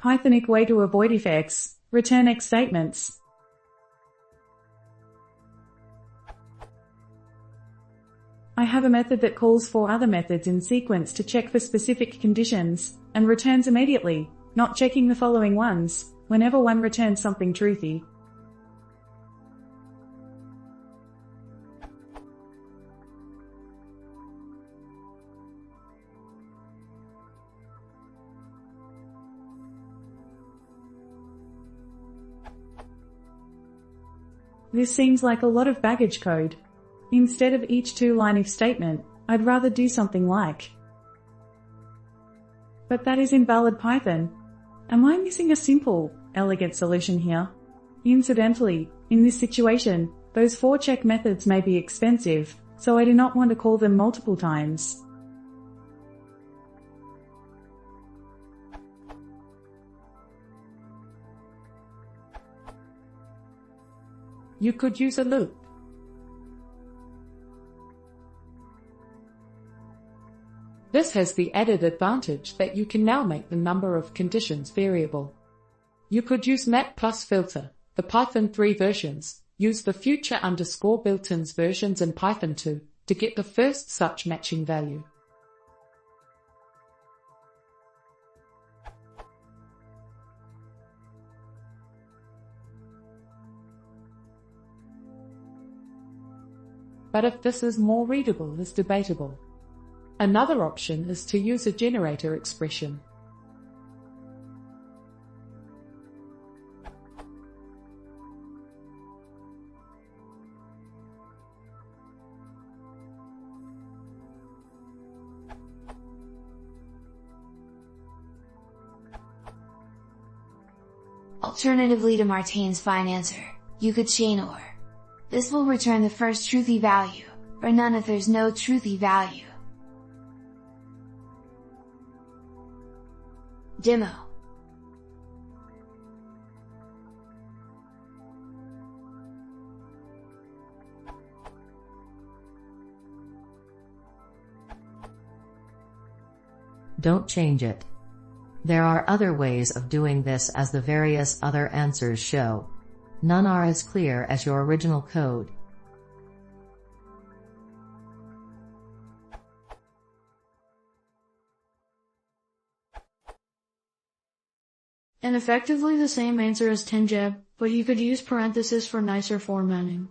Pythonic way to avoid if x, return x statements. I have a method that calls four other methods in sequence to check for specific conditions, and returns immediately, not checking the following ones, whenever one returns something truthy. This seems like a lot of baggage code. Instead of each two-line if statement, I'd rather do something like. But that is invalid Python. Am I missing a simple, elegant solution here? Incidentally, in this situation, those four check methods may be expensive, so I do not want to call them multiple times. You could use a loop. This has the added advantage that you can now make the number of conditions variable. You could use map plus filter, the Python 3 versions, use the future underscore built-ins versions in Python 2 to get the first such matching value. But if this is more readable is debatable. Another option is to use a generator expression. Alternatively to Martin's fine answer, you could chain OR. This will return the first truthy value, or none if there's no truthy value. Demo. Don't change it. There are other ways of doing this, as the various other answers show. None are as clear as your original code. And effectively the same answer as 10jab, but you could use parentheses for nicer formatting.